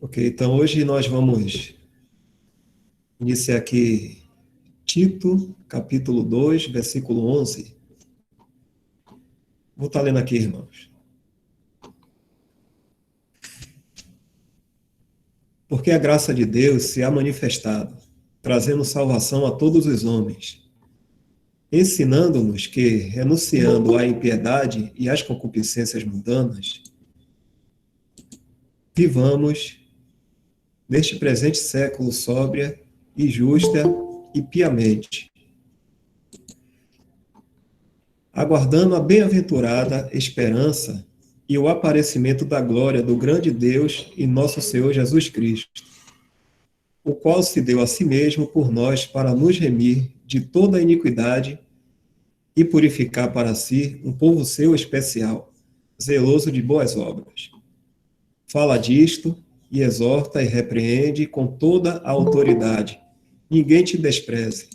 Ok, então hoje nós vamos iniciar aqui Tito, capítulo 2, versículo 11. Vou estar lendo aqui, irmãos. Porque a graça de Deus se há manifestado, trazendo salvação a todos os homens, ensinando-nos que, renunciando à impiedade e às concupiscências mundanas, vivamos neste presente século sóbria e justa e piamente, aguardando a bem-aventurada esperança e o aparecimento da glória do grande Deus e nosso Senhor Jesus Cristo, o qual se deu a si mesmo por nós para nos remir de toda a iniquidade e purificar para si um povo seu especial, zeloso de boas obras. Fala disto e exorta e repreende com toda a autoridade. Ninguém te despreze.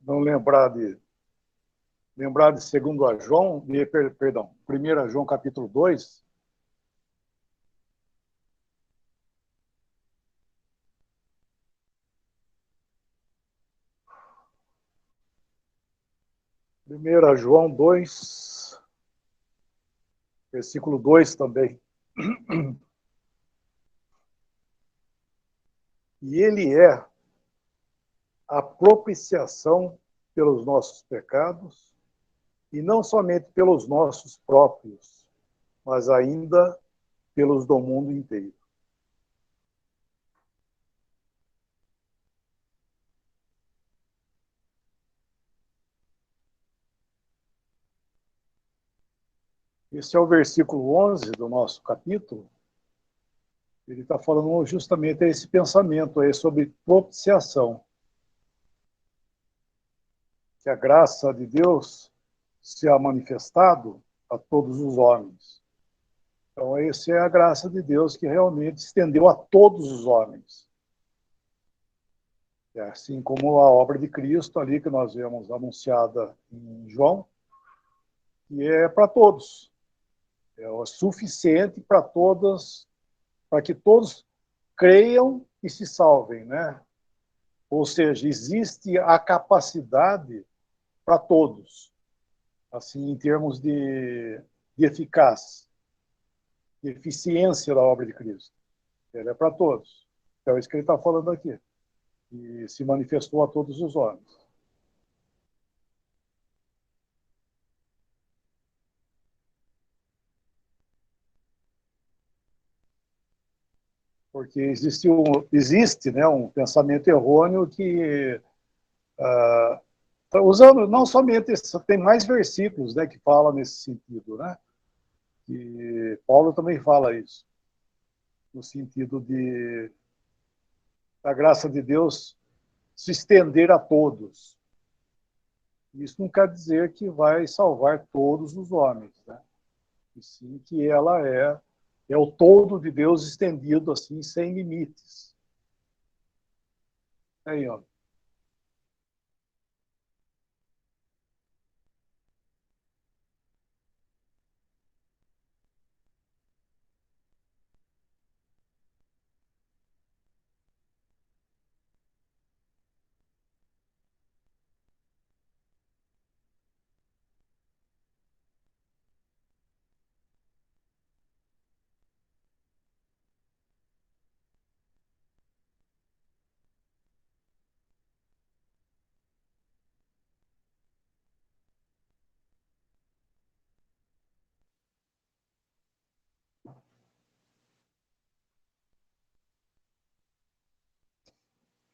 Não lembrar de 2 a João, perdão, 1 a João capítulo 2. Primeira João 2, versículo 2 também. E ele é a propiciação pelos nossos pecados, e não somente pelos nossos próprios, mas ainda pelos do mundo inteiro. Esse é o versículo 11 do nosso capítulo. Ele está falando justamente esse pensamento aí sobre propiciação. Que a graça de Deus se ha manifestado a todos os homens. Então, essa é a graça de Deus que realmente estendeu a todos os homens. É assim como a obra de Cristo ali que nós vemos anunciada em João, que é para todos. É o suficiente para todas, para que todos creiam e se salvem, né? Ou seja, existe a capacidade para todos, assim, em termos de eficácia, de eficiência da obra de Cristo. Ele é para todos. Então, é isso que ele está falando aqui. E se manifestou a todos os homens. Porque existe, né, um pensamento errôneo que, usando não somente, tem mais versículos, né, que falam nesse sentido, né? E Paulo também fala isso, no sentido de a graça de Deus se estender a todos. Isso não quer dizer que vai salvar todos os homens, né? E sim que ela é o todo de Deus estendido assim, sem limites. Aí, ó.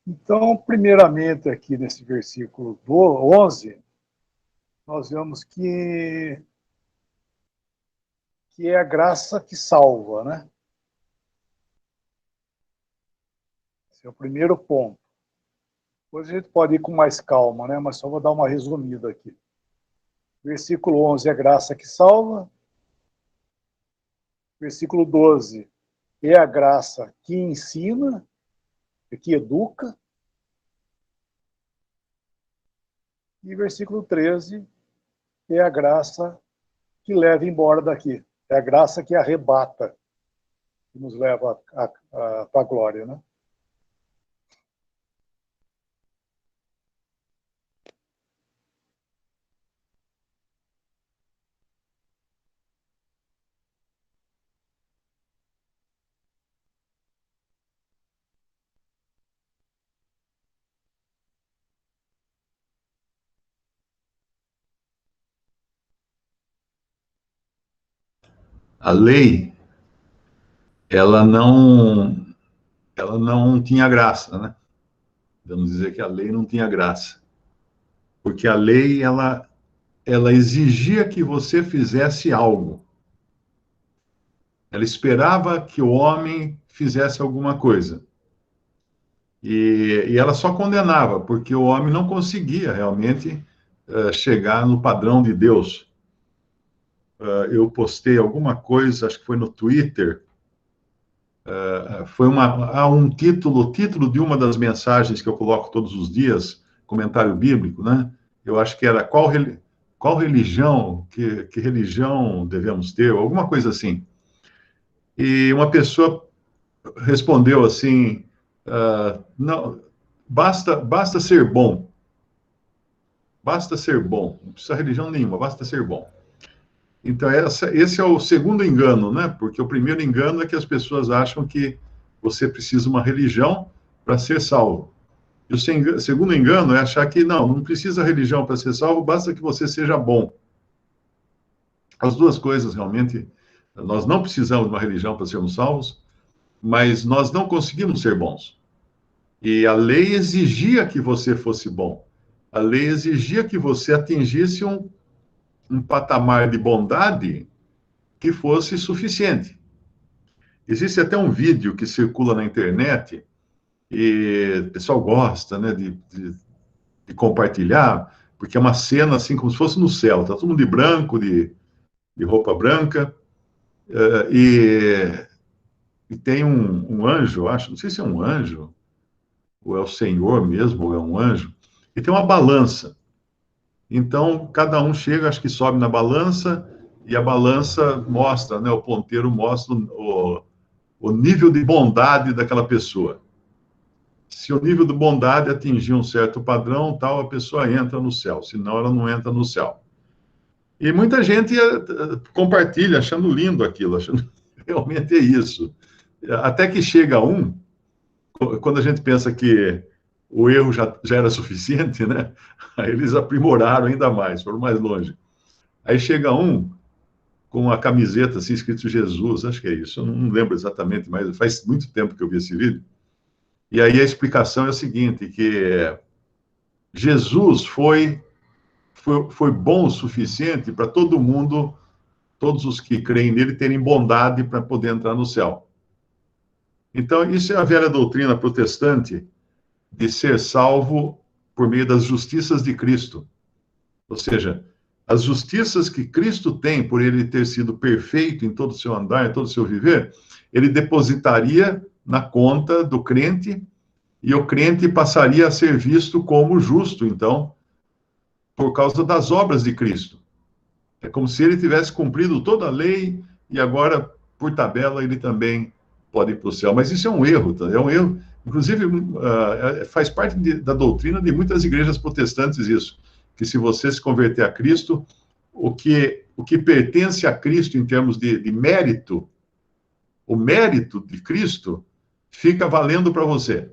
Então, primeiramente, aqui nesse versículo 11, nós vemos que é a graça que salva, né? Esse é o primeiro ponto. Depois a gente pode ir com mais calma, né? Mas só vou dar uma resumida aqui. Versículo 11 é a graça que salva. Versículo 12 é a graça que ensina, que educa. E versículo 13 é a graça que leva embora daqui. É a graça que arrebata, que nos leva para a glória, né? A lei, ela não tinha graça, né? Vamos dizer que a lei não tinha graça. Porque a lei, ela exigia que você fizesse algo. Ela esperava que o homem fizesse alguma coisa. E ela só condenava, porque o homem não conseguia realmente chegar no padrão de Deus. Eu postei alguma coisa, acho que foi no Twitter, foi um título de uma das mensagens que eu coloco todos os dias, comentário bíblico, né? Eu acho que era qual religião, que religião devemos ter, alguma coisa assim. E uma pessoa respondeu assim, não, basta ser bom, não precisa religião nenhuma, basta ser bom. Então, esse é o segundo engano, né? Porque o primeiro engano é que as pessoas acham que você precisa de uma religião para ser salvo. E o segundo engano é achar que não precisa religião para ser salvo, basta que você seja bom. As duas coisas, realmente, nós não precisamos de uma religião para sermos salvos, mas nós não conseguimos ser bons. E a lei exigia que você fosse bom. A lei exigia que você atingisse um patamar de bondade que fosse suficiente. Existe até um vídeo que circula na internet e o pessoal gosta, né, de compartilhar, porque é uma cena assim como se fosse no céu, tá todo mundo de branco, de roupa branca, e tem um anjo, acho, não sei se é um anjo, ou é o Senhor mesmo, ou é um anjo, e tem uma balança. Então, cada um chega, acho que sobe na balança, e a balança mostra, né, o ponteiro mostra o nível de bondade daquela pessoa. Se o nível de bondade atingir um certo padrão, tal, a pessoa entra no céu, senão ela não entra no céu. E muita gente compartilha, achando lindo aquilo, achando que realmente é isso. Até que chega quando a gente pensa que o erro já era suficiente, né? Aí eles aprimoraram ainda mais, foram mais longe. Aí chega com a camiseta assim, escrito Jesus, acho que é isso, eu não lembro exatamente, mas faz muito tempo que eu vi esse vídeo. E aí a explicação é a seguinte, que Jesus foi bom o suficiente para todo mundo, todos os que creem nele, terem bondade para poder entrar no céu. Então, isso é a velha doutrina protestante de ser salvo por meio das justiças de Cristo. Ou seja, as justiças que Cristo tem por ele ter sido perfeito em todo o seu andar, em todo o seu viver, ele depositaria na conta do crente e o crente passaria a ser visto como justo, então, por causa das obras de Cristo. É como se ele tivesse cumprido toda a lei e agora, por tabela, ele também pode ir para o céu. Mas isso é um erro, tá? É um erro. Inclusive, faz parte da doutrina de muitas igrejas protestantes isso, que se você se converter a Cristo, o que pertence a Cristo em termos de mérito, o mérito de Cristo fica valendo para você.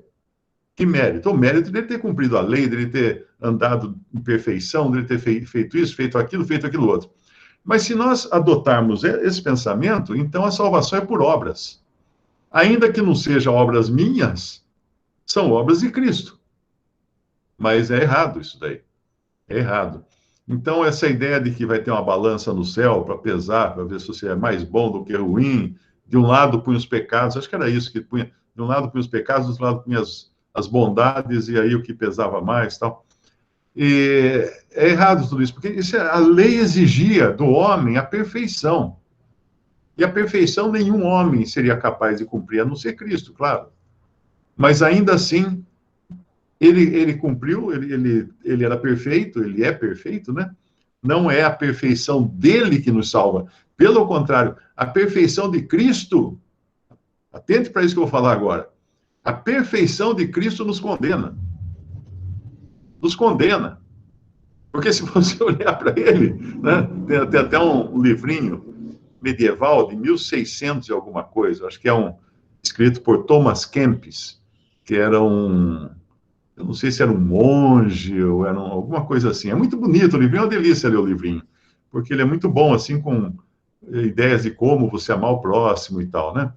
Que mérito? O mérito dele ter cumprido a lei, dele ter andado em perfeição, dele ter feito isso, feito aquilo outro. Mas se nós adotarmos esse pensamento, então a salvação é por obras. Ainda que não sejam obras minhas, são obras de Cristo. Mas é errado isso daí. É errado. Então, essa ideia de que vai ter uma balança no céu para pesar, para ver se você é mais bom do que ruim, de um lado punha os pecados, acho que era isso que punha, de um lado punha os pecados, do outro lado punha as bondades, e aí o que pesava mais, tal. E é errado tudo isso, porque a lei exigia do homem a perfeição. E a perfeição nenhum homem seria capaz de cumprir, a não ser Cristo, claro. Mas ainda assim, ele cumpriu, ele era perfeito, ele é perfeito, né? Não é a perfeição dele que nos salva. Pelo contrário, a perfeição de Cristo, atente para isso que eu vou falar agora, a perfeição de Cristo nos condena. Nos condena. Porque se você olhar para ele, né, tem até um livrinho medieval de 1600 e alguma coisa, acho que é escrito por Thomas Kempis, que era eu não sei se era um monge ou era alguma coisa assim. É muito bonito o livrinho, é uma delícia ler o livrinho, porque ele é muito bom, assim, com ideias de como você amar o próximo e tal, né?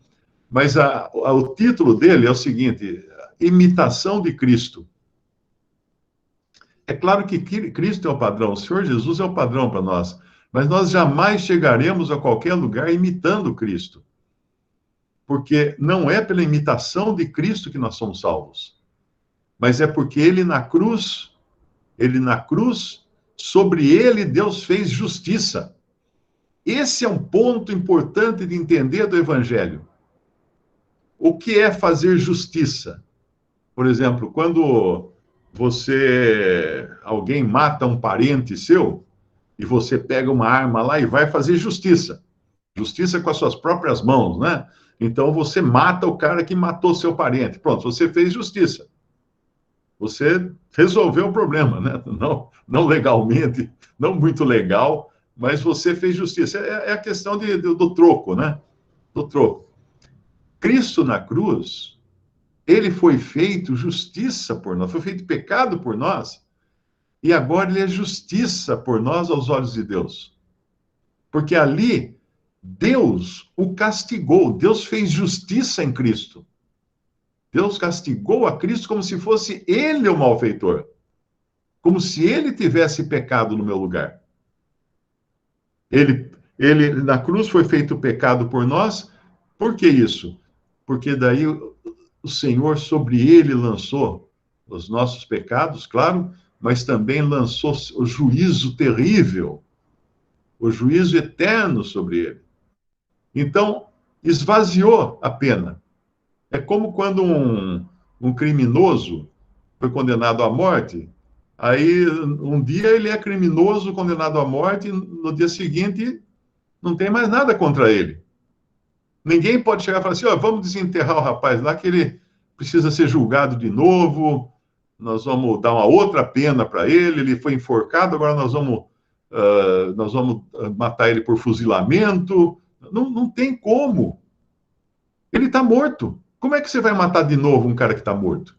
Mas o título dele é o seguinte, Imitação de Cristo. É claro que Cristo é o padrão, o Senhor Jesus é o padrão para nós, mas nós jamais chegaremos a qualquer lugar imitando Cristo, porque não é pela imitação de Cristo que nós somos salvos, mas é porque ele na cruz, sobre ele Deus fez justiça. Esse é um ponto importante de entender do Evangelho. O que é fazer justiça? Por exemplo, quando alguém mata um parente seu, e você pega uma arma lá e vai fazer justiça. Justiça com as suas próprias mãos, né? Então você mata o cara que matou seu parente. Pronto, você fez justiça. Você resolveu o problema, né? Não legalmente, não muito legal, mas você fez justiça. É a questão do troco, né? Do troco. Cristo na cruz, ele foi feito justiça por nós, foi feito pecado por nós, e agora ele é justiça por nós aos olhos de Deus. Porque ali, Deus o castigou, Deus fez justiça em Cristo. Deus castigou a Cristo como se fosse ele o malfeitor. Como se ele tivesse pecado no meu lugar. Ele na cruz foi feito pecado por nós. Por que isso? Porque daí o Senhor sobre ele lançou os nossos pecados, claro, mas também lançou o juízo terrível, o juízo eterno sobre ele. Então, esvaziou a pena. É como quando um criminoso foi condenado à morte, aí um dia ele é criminoso, condenado à morte, no dia seguinte não tem mais nada contra ele. Ninguém pode chegar e falar assim, vamos desenterrar o rapaz lá, que ele precisa ser julgado de novo, nós vamos dar uma outra pena para ele foi enforcado, agora nós vamos matar ele por fuzilamento. Não tem como. Ele está morto. Como é que você vai matar de novo um cara que está morto?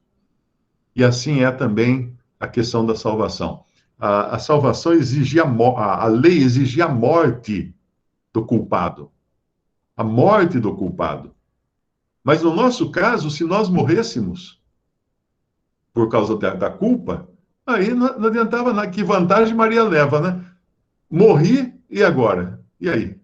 E assim é também a questão da salvação. A salvação exigia a lei exigia a morte do culpado. A morte do culpado. Mas no nosso caso, se nós morrêssemos por causa da culpa, aí não adiantava nada. Que vantagem Maria leva, né? Morri, e agora? E aí?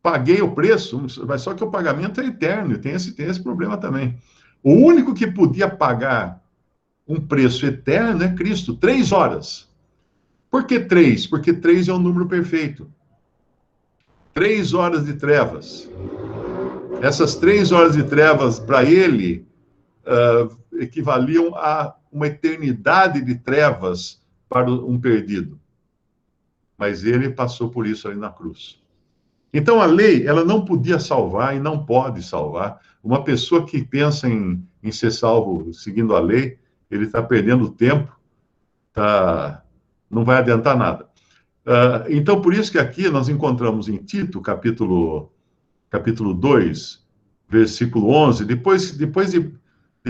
Paguei o preço, mas só que o pagamento é eterno, e tem esse problema também. O único que podia pagar um preço eterno é Cristo, 3 horas. Por que 3? Porque 3 é um número perfeito. 3 horas de trevas. Essas 3 horas de trevas, para ele, equivaliam a uma eternidade de trevas para um perdido. Mas ele passou por isso ali na cruz. Então, a lei, ela não podia salvar e não pode salvar. Uma pessoa que pensa em ser salvo seguindo a lei, ele está perdendo tempo, não vai adiantar nada. Então, por isso que aqui nós encontramos em Tito, capítulo 2, versículo 11, depois de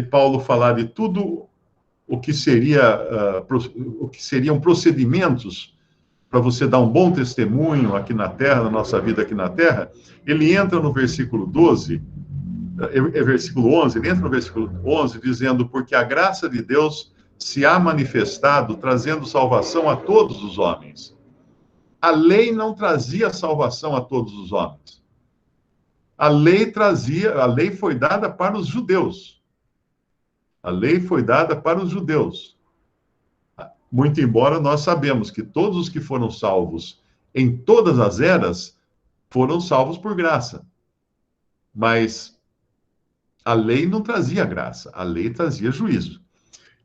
Paulo falar de tudo o que seriam procedimentos para você dar um bom testemunho aqui na Terra, na nossa vida aqui na Terra, ele entra no versículo 12, versículo 11, ele entra no versículo 11 dizendo, porque a graça de Deus se há manifestado, trazendo salvação a todos os homens. A lei não trazia salvação a todos os homens. A lei foi dada para os judeus. A lei foi dada para os judeus. Muito embora nós sabemos que todos os que foram salvos em todas as eras foram salvos por graça. Mas a lei não trazia graça, a lei trazia juízo.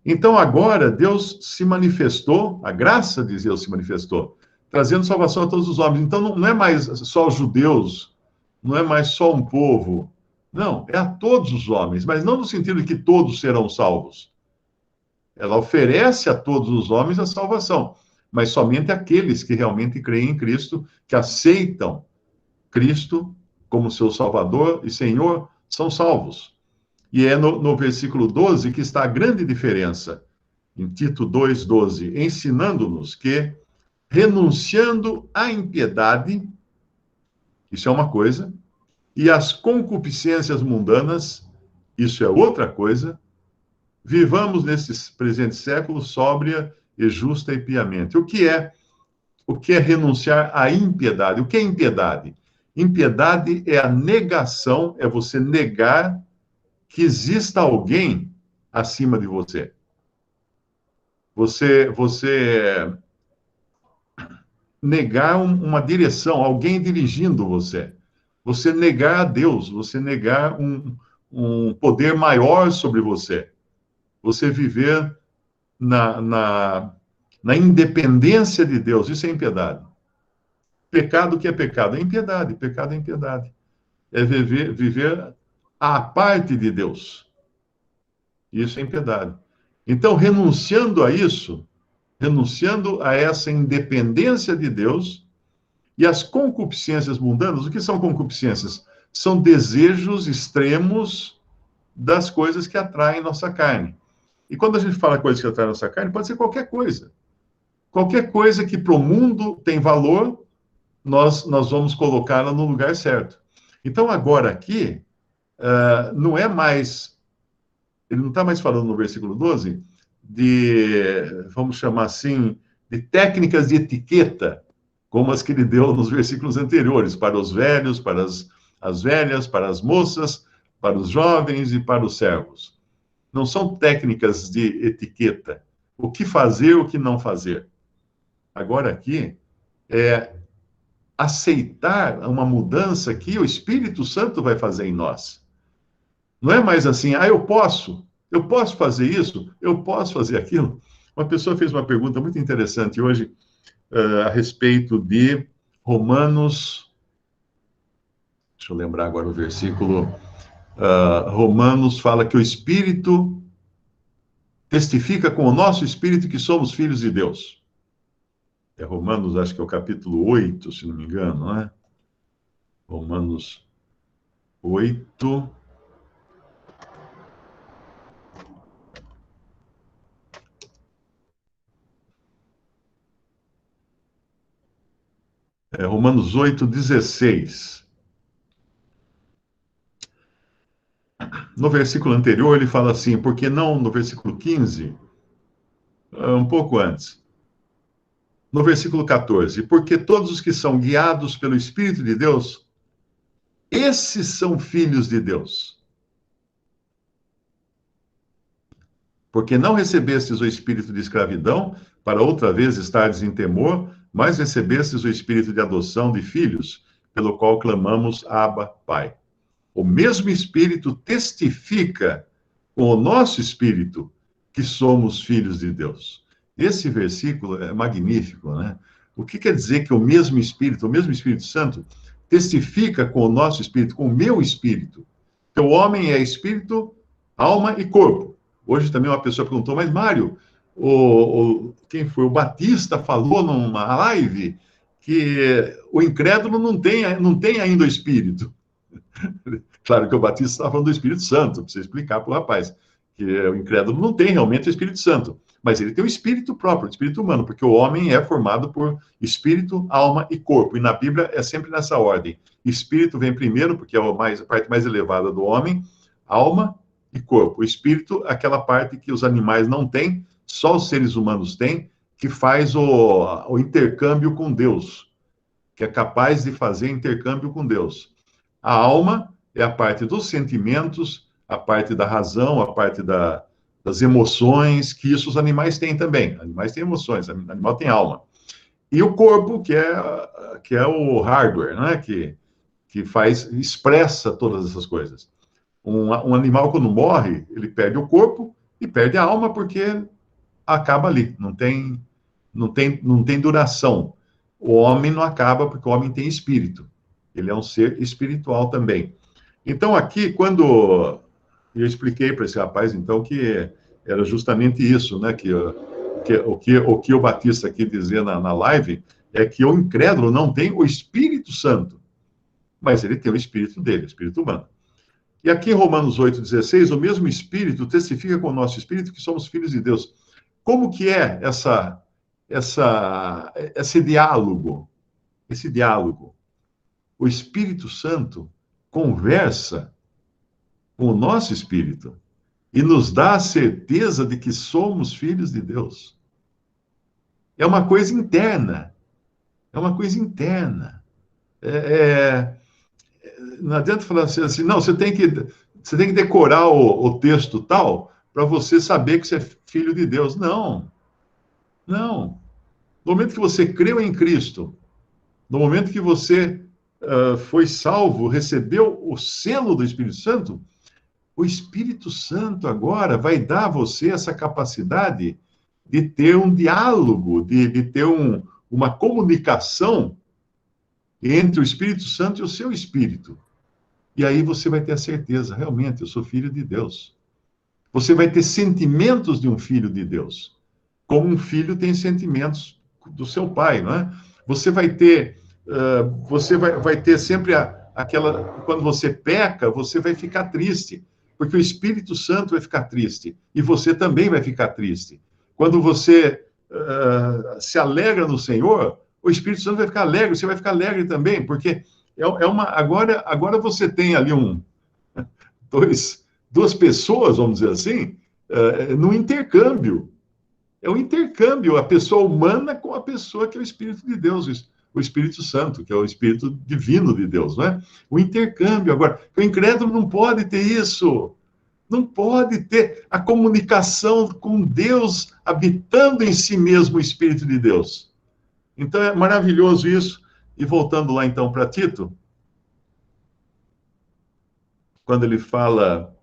Então agora Deus se manifestou, a graça de Deus se manifestou, trazendo salvação a todos os homens. Então não é mais só os judeus, não é mais só um povo. Não, é a todos os homens, mas não no sentido de que todos serão salvos. Ela oferece a todos os homens a salvação, mas somente aqueles que realmente creem em Cristo, que aceitam Cristo como seu Salvador e Senhor, são salvos. E é no versículo 12 que está a grande diferença, em Tito 2,12, ensinando-nos que, renunciando à impiedade, isso é uma coisa, e às concupiscências mundanas, isso é outra coisa, vivamos nesse presente século sóbria e justa e piamente. O que é renunciar à impiedade? O que é impiedade? Impiedade é a negação, é você negar que exista alguém acima de você. Você negar uma direção, alguém dirigindo você. Você negar a Deus, você negar um poder maior sobre você. Você viver na independência de Deus. Isso é impiedade. Pecado, que é pecado? É impiedade. Pecado é impiedade. É viver à parte de Deus. Isso é impiedade. Então, renunciando a isso, renunciando a essa independência de Deus e as concupiscências mundanas, o que são concupiscências? São desejos extremos das coisas que atraem nossa carne. E quando a gente fala coisas que atraem nossa carne, pode ser qualquer coisa. Qualquer coisa que para o mundo tem valor, nós vamos colocá-la no lugar certo. Então, agora aqui, não é mais... Ele não está mais falando no versículo 12 de, vamos chamar assim, de técnicas de etiqueta, como as que ele deu nos versículos anteriores, para os velhos, para as velhas, para as moças, para os jovens e para os servos. Não são técnicas de etiqueta. O que fazer, o que não fazer. Agora aqui, é aceitar uma mudança que o Espírito Santo vai fazer em nós. Não é mais assim, eu posso fazer isso, eu posso fazer aquilo. Uma pessoa fez uma pergunta muito interessante hoje a respeito de Romanos, deixa eu lembrar agora o versículo, Romanos fala que o Espírito testifica com o nosso Espírito que somos filhos de Deus. É Romanos, acho que é o capítulo 8, se não me engano, não é? Romanos 8... Romanos 8,16. No versículo anterior, ele fala assim, porque não no versículo 15, um pouco antes. No versículo 14, porque todos os que são guiados pelo Espírito de Deus, esses são filhos de Deus. Porque não recebestes o espírito de escravidão, para outra vez estardes em temor, mas recebestes o espírito de adoção de filhos, pelo qual clamamos, Abba, Pai. O mesmo Espírito testifica com o nosso espírito que somos filhos de Deus. Esse versículo é magnífico, né? O que quer dizer que o mesmo Espírito Santo, testifica com o nosso espírito, com o meu espírito? Então, o homem é espírito, alma e corpo. Hoje também uma pessoa perguntou, mas Mário, quem foi? O Batista falou numa live que o incrédulo não tem ainda o Espírito. Claro que o Batista estava falando do Espírito Santo, para você explicar para o rapaz, que o incrédulo não tem realmente o Espírito Santo, mas ele tem o Espírito próprio, o Espírito humano, porque o homem é formado por Espírito, alma e corpo, e na Bíblia é sempre nessa ordem. Espírito vem primeiro, porque é a parte mais elevada do homem, alma e corpo. O Espírito, aquela parte que os animais não têm, só os seres humanos têm, que faz o intercâmbio com Deus, que é capaz de fazer intercâmbio com Deus. A alma é a parte dos sentimentos, a parte da razão, a parte das emoções, que isso os animais têm também. Animais têm emoções, animal tem alma. E o corpo, que é o hardware, né? Que expressa todas essas coisas. Um animal, quando morre, ele perde o corpo e perde a alma, porque acaba ali, não tem duração. O homem não acaba, porque o homem tem espírito. Ele é um ser espiritual também. Então, aqui, quando eu expliquei para esse rapaz, então, que era justamente isso, né? O que o Batista aqui dizia na live é que o incrédulo não tem o Espírito Santo, mas ele tem o Espírito dele, o Espírito humano. E aqui em Romanos 8,16, o mesmo Espírito testifica com o nosso Espírito que somos filhos de Deus. Como que é esse diálogo? Esse diálogo. O Espírito Santo conversa com o nosso espírito e nos dá a certeza de que somos filhos de Deus. É uma coisa interna. É uma coisa interna. Não adianta falar assim, não, você tem que decorar o texto tal para você saber que você é filho de Deus. Não, não. No momento que você creu em Cristo, no momento que você foi salvo, recebeu o selo do Espírito Santo, o Espírito Santo agora vai dar a você essa capacidade de ter um diálogo, de ter uma comunicação entre o Espírito Santo e o seu espírito. E aí você vai ter a certeza, realmente, eu sou filho de Deus. Você vai ter sentimentos de um filho de Deus, como um filho tem sentimentos do seu pai, não é? Você vai ter, vai ter sempre aquela, quando você peca, você vai ficar triste, porque o Espírito Santo vai ficar triste, e você também vai ficar triste. Quando você se alegra no Senhor, o Espírito Santo vai ficar alegre, você vai ficar alegre também, porque agora você tem ali duas pessoas, vamos dizer assim, no intercâmbio. É um intercâmbio, a pessoa humana com a pessoa que é o Espírito de Deus, o Espírito Santo, que é o Espírito divino de Deus, não é? O intercâmbio. Agora, o incrédulo não pode ter isso. Não pode ter a comunicação com Deus habitando em si mesmo o Espírito de Deus. Então, é maravilhoso isso. E voltando lá, então, para Tito, quando ele fala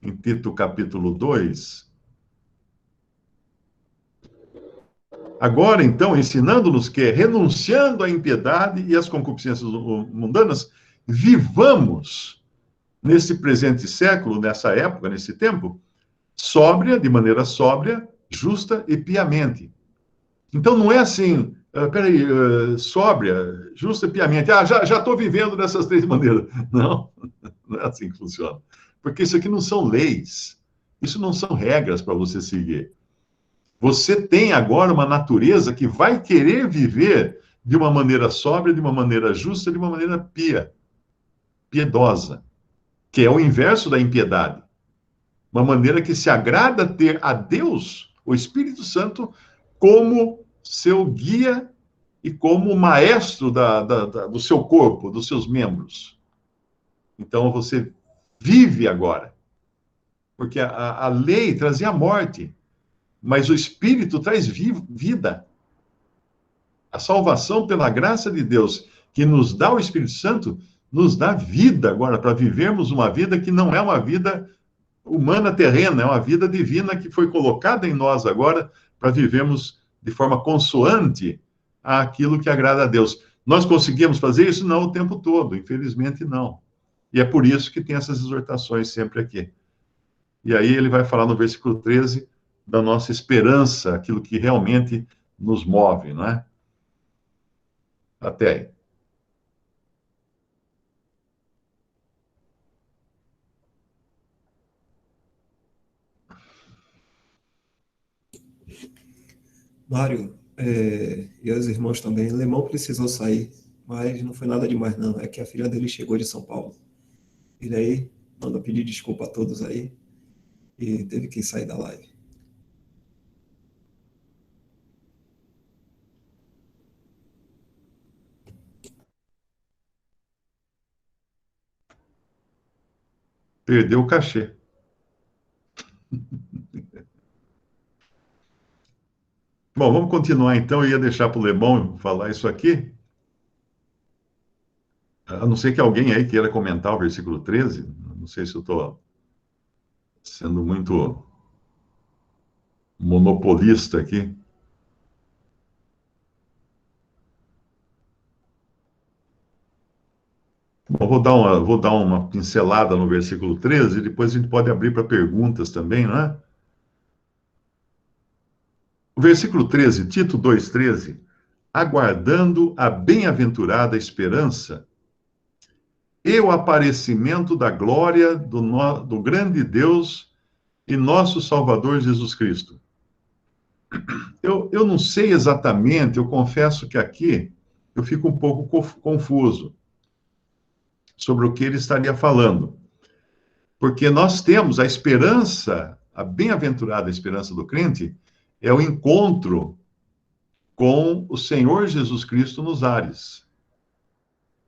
em Tito capítulo 2, agora, então, ensinando-nos que, renunciando à impiedade e às concupiscências mundanas, vivamos nesse presente século, nessa época, nesse tempo, de maneira sóbria, justa e piamente. Então, não é assim, sóbria, justa e piamente. Já estou vivendo dessas três maneiras. Não, não é assim que funciona. Porque isso aqui não são leis, isso não são regras para você seguir. Você tem agora uma natureza que vai querer viver de uma maneira sóbria, de uma maneira justa, de uma maneira piedosa, que é o inverso da impiedade. Uma maneira que se agrada ter a Deus, o Espírito Santo, como seu guia e como maestro do seu corpo, dos seus membros. Então você vive agora. Porque a lei trazia a morte, mas o Espírito traz vida. A salvação pela graça de Deus, que nos dá o Espírito Santo, nos dá vida agora, para vivermos uma vida que não é uma vida humana terrena, é uma vida divina que foi colocada em nós agora para vivermos de forma consoante àquilo que agrada a Deus. Nós conseguimos fazer isso? Não o tempo todo, infelizmente não. E é por isso que tem essas exortações sempre aqui. E aí ele vai falar no versículo 13 da nossa esperança, aquilo que realmente nos move, não é? Até aí. Mário, e os irmãos também, Lemão precisou sair, mas não foi nada demais não, é que a filha dele chegou de São Paulo. E daí, manda pedir desculpa a todos aí, e teve que sair da live. Perdeu o cachê. Bom, vamos continuar então. Eu ia deixar para o Lebão falar isso aqui. A não ser que alguém aí queira comentar o versículo 13. Não sei se eu estou sendo muito monopolista aqui. Bom, vou dar uma pincelada no versículo 13 e depois a gente pode abrir para perguntas também, não é? O versículo 13, Tito 2,13, aguardando a bem-aventurada esperança e o aparecimento da glória do grande Deus e nosso Salvador Jesus Cristo. Eu não sei exatamente, eu confesso que aqui eu fico um pouco confuso sobre o que ele estaria falando. Porque nós temos a esperança, a bem-aventurada esperança do crente, é o encontro com o Senhor Jesus Cristo nos ares.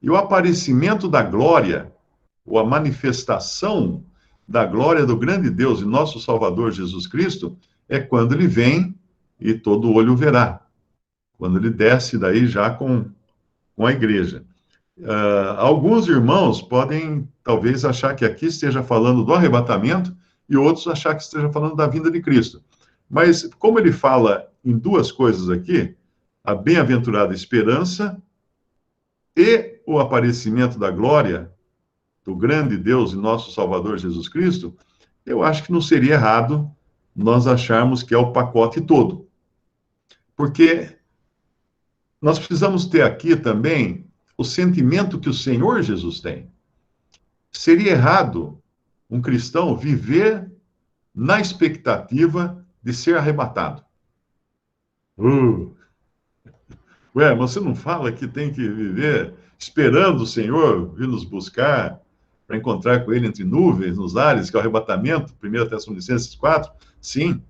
E o aparecimento da glória, ou a manifestação da glória do grande Deus e nosso Salvador Jesus Cristo, é quando ele vem e todo olho verá. Quando ele desce daí já com a igreja. Alguns irmãos podem, talvez, achar que aqui esteja falando do arrebatamento e outros achar que esteja falando da vinda de Cristo. Mas, como ele fala em duas coisas aqui, a bem-aventurada esperança e o aparecimento da glória do grande Deus e nosso Salvador Jesus Cristo, eu acho que não seria errado nós acharmos que é o pacote todo. Porque nós precisamos ter aqui também o sentimento que o Senhor Jesus tem. Seria errado um cristão viver na expectativa de ser arrebatado. Mas você não fala que tem que viver esperando o Senhor vir nos buscar para encontrar com Ele entre nuvens, nos ares, que é o arrebatamento, 1 Tessalonicenses 4? Sim,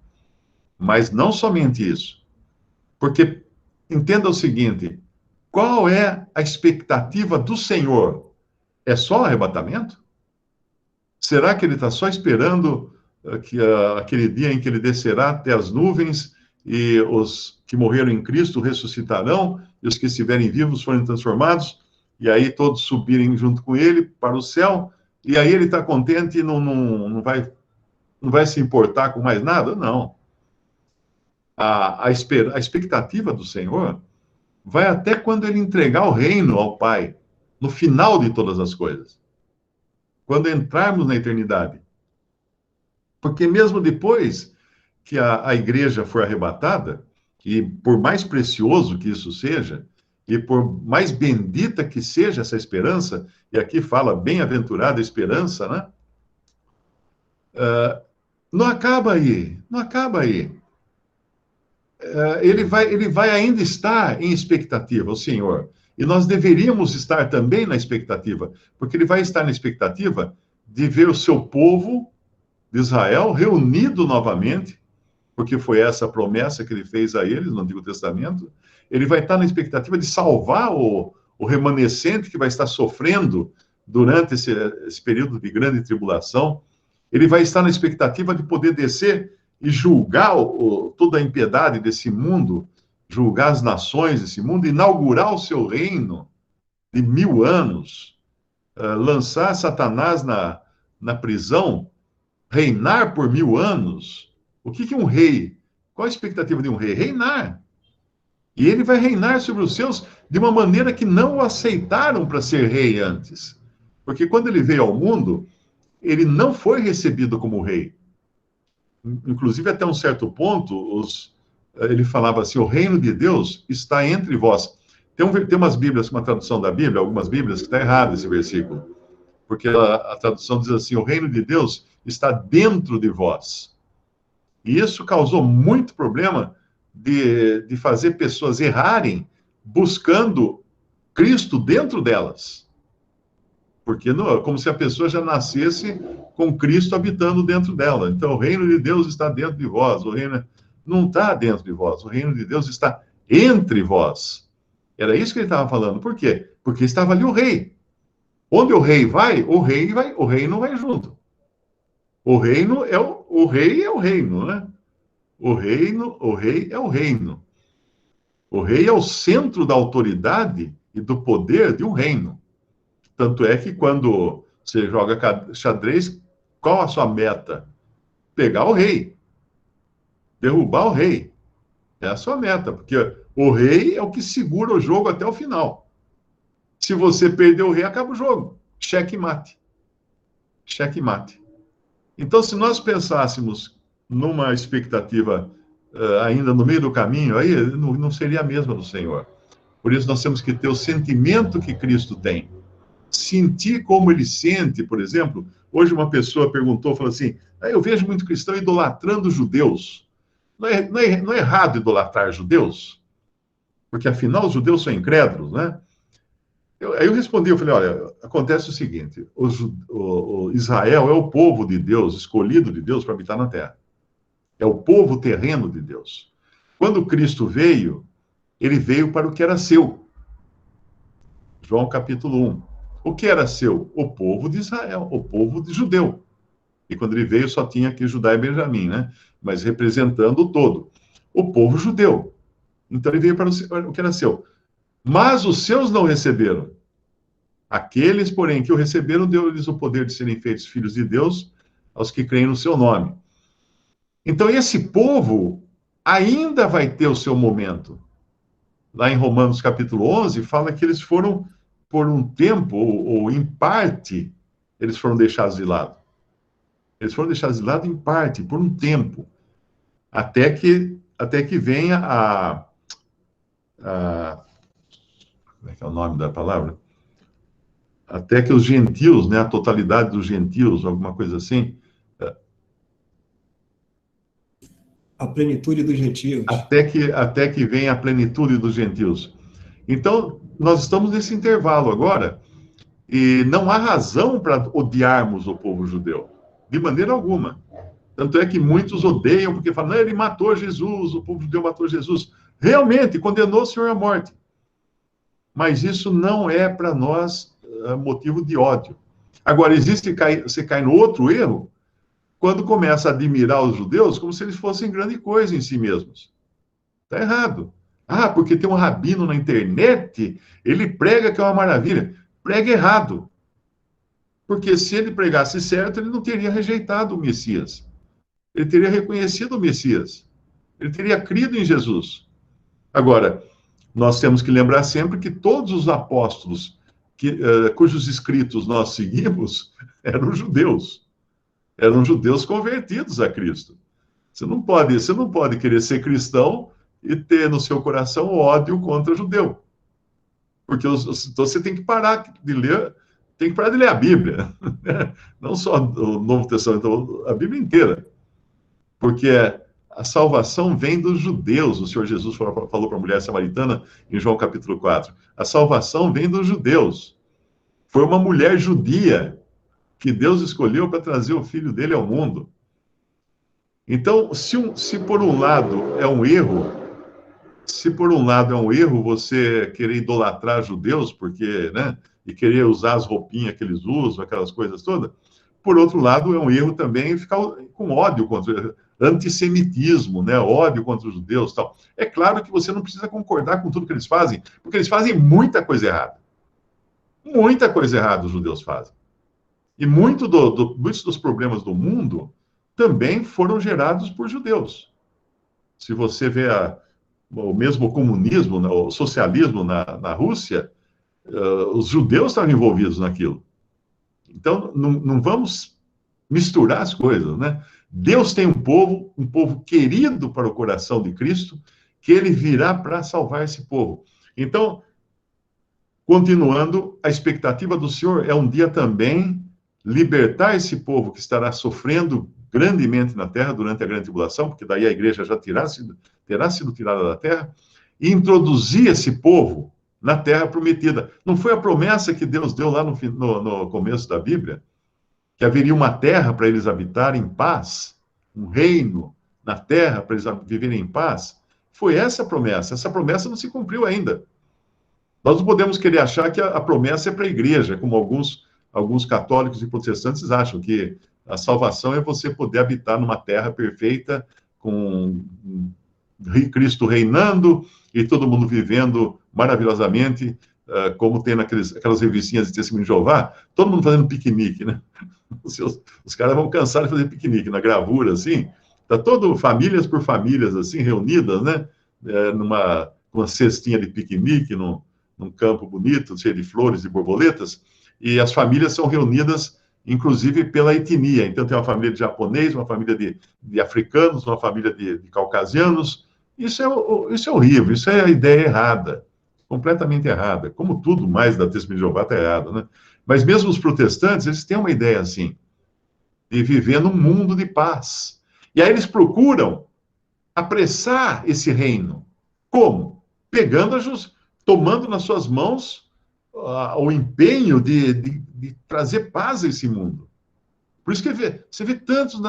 mas não somente isso. Porque, entenda o seguinte, qual é a expectativa do Senhor? É só o arrebatamento? Será que ele está só esperando aquele dia em que ele descerá até as nuvens e os que morreram em Cristo ressuscitarão e os que estiverem vivos forem transformados e aí todos subirem junto com ele para o céu e aí ele está contente e não vai se importar com mais nada? Não. A expectativa do Senhor vai até quando ele entregar o reino ao Pai, no final de todas as coisas. Quando entrarmos na eternidade. Porque mesmo depois que a igreja for arrebatada, e por mais precioso que isso seja, e por mais bendita que seja essa esperança, e aqui fala bem-aventurada esperança, né? Não acaba aí, não acaba aí. Ele vai ainda estar em expectativa, o Senhor. E nós deveríamos estar também na expectativa, porque ele vai estar na expectativa de ver o seu povo de Israel reunido novamente, porque foi essa a promessa que ele fez a eles no Antigo Testamento. Ele vai estar na expectativa de salvar o remanescente que vai estar sofrendo durante esse período de grande tribulação. Ele vai estar na expectativa de poder descer e julgar toda a impiedade desse mundo, julgar as nações desse mundo, inaugurar o seu reino de 1000 anos, lançar Satanás na prisão, reinar por 1000 anos. O que é um rei? Qual a expectativa de um rei? Reinar. E ele vai reinar sobre os seus de uma maneira que não o aceitaram para ser rei antes. Porque quando ele veio ao mundo, ele não foi recebido como rei. Inclusive, até um certo ponto, ele falava assim, o reino de Deus está entre vós. Tem umas Bíblias, uma tradução da Bíblia, algumas Bíblias, que está errado esse versículo. Porque a tradução diz assim, o reino de Deus está dentro de vós. E isso causou muito problema de fazer pessoas errarem buscando Cristo dentro delas. Porque como se a pessoa já nascesse com Cristo habitando dentro dela. Então, o reino de Deus está dentro de vós. O reino não está dentro de vós. O reino de Deus está entre vós. Era isso que ele estava falando. Por quê? Porque estava ali o rei. Onde o rei vai, o reino vai junto. O reino é o rei é o reino, né? O rei é o reino. O rei é o centro da autoridade e do poder de um reino. Tanto é que quando você joga xadrez, qual a sua meta? Pegar o rei, derrubar o rei. É a sua meta, porque o rei é o que segura o jogo até o final. Se você perder o rei, acaba o jogo. Cheque mate. Cheque mate. Então, se nós pensássemos numa expectativa ainda no meio do caminho, aí não seria a mesma do Senhor. Por isso, nós temos que ter o sentimento que Cristo tem. Sentir como ele sente, por exemplo. Hoje, uma pessoa perguntou, falou assim: eu vejo muito cristão idolatrando judeus. Não é errado idolatrar judeus? Porque, afinal, os judeus são incrédulos, né? Aí eu respondi, eu falei, olha, acontece o seguinte, o Israel é o povo de Deus, escolhido de Deus para habitar na terra. É o povo terreno de Deus. Quando Cristo veio, ele veio para o que era seu. João capítulo 1. O que era seu? O povo de Israel, o povo de judeu. E quando ele veio, só tinha aqui Judá e Benjamim, né? Mas representando o todo. O povo judeu. Então ele veio para o que era seu. Mas os seus não receberam. Aqueles, porém, que o receberam, deu-lhes o poder de serem feitos filhos de Deus, aos que creem no seu nome. Então, esse povo ainda vai ter o seu momento. Lá em Romanos capítulo 11, fala que eles foram, por um tempo, ou em parte, eles foram deixados de lado. Eles foram deixados de lado em parte, por um tempo, até que venha como é que é o nome da palavra? Até que os gentios, né, a totalidade dos gentios, alguma coisa assim. A plenitude dos gentios. Até que venha a plenitude dos gentios. Então, nós estamos nesse intervalo agora, e não há razão para odiarmos o povo judeu, de maneira alguma. Tanto é que muitos odeiam, porque falam, não, ele matou Jesus, o povo judeu matou Jesus. Realmente, condenou o Senhor à morte. Mas isso não é para nós motivo de ódio. Agora, você cai no outro erro, quando começa a admirar os judeus como se eles fossem grande coisa em si mesmos. Está errado. Porque tem um rabino na internet, ele prega que é uma maravilha. Prega errado. Porque se ele pregasse certo, ele não teria rejeitado o Messias. Ele teria reconhecido o Messias. Ele teria crido em Jesus. Agora, nós temos que lembrar sempre que todos os apóstolos cujos escritos nós seguimos eram judeus. Eram judeus convertidos a Cristo. Você não pode querer ser cristão e ter no seu coração ódio contra judeu. Porque então você tem que parar de ler a Bíblia. Não só o Novo Testamento, a Bíblia inteira. Porque a salvação vem dos judeus. O Senhor Jesus falou para a mulher samaritana em João capítulo 4. A salvação vem dos judeus. Foi uma mulher judia que Deus escolheu para trazer o filho dele ao mundo. Então, se por um lado é um erro, você querer idolatrar judeus, porque, né, e querer usar as roupinhas que eles usam, aquelas coisas todas, por outro lado, é um erro também ficar com ódio contra antissemitismo, né, ódio contra os judeus e tal. É claro que você não precisa concordar com tudo que eles fazem, porque eles fazem muita coisa errada. Muita coisa errada os judeus fazem. E muitos dos problemas do mundo também foram gerados por judeus. Se você vê o mesmo comunismo, o socialismo na Rússia, os judeus estavam envolvidos naquilo. Então, não vamos misturar as coisas, né? Deus tem um povo querido para o coração de Cristo, que ele virá para salvar esse povo. Então, continuando, a expectativa do Senhor é um dia também libertar esse povo que estará sofrendo grandemente na terra durante a grande tribulação, porque daí a igreja já terá sido tirada da terra, e introduzir esse povo na terra prometida. Não foi a promessa que Deus deu lá no começo da Bíblia? Que haveria uma terra para eles habitarem em paz? Um reino na terra para eles viverem em paz? Foi essa a promessa. Essa promessa não se cumpriu ainda. Nós não podemos querer achar que a promessa é para a igreja, como alguns católicos e protestantes acham que A salvação é você poder habitar numa terra perfeita, com Cristo reinando e todo mundo vivendo maravilhosamente, como tem aquelas revistinhas de Testemunho de Jeová, todo mundo fazendo piquenique, né? Os caras vão cansar de fazer piquenique na gravura, assim, tá todo famílias por famílias, assim, reunidas, né? Uma cestinha de piquenique, num campo bonito, cheio de flores e borboletas, e as famílias são reunidas, inclusive, pela etnia. Então, tem uma família de japonês, uma família de africanos, uma família de caucasianos. Isso é horrível, isso é a ideia errada, completamente errada. Como tudo mais da Testemunha de Jeová está errado, né? Mas mesmo os protestantes, eles têm uma ideia assim, de viver num mundo de paz. E aí eles procuram apressar esse reino. Como? Tomando nas suas mãos o empenho de trazer paz a esse mundo. Por isso que você vê tantos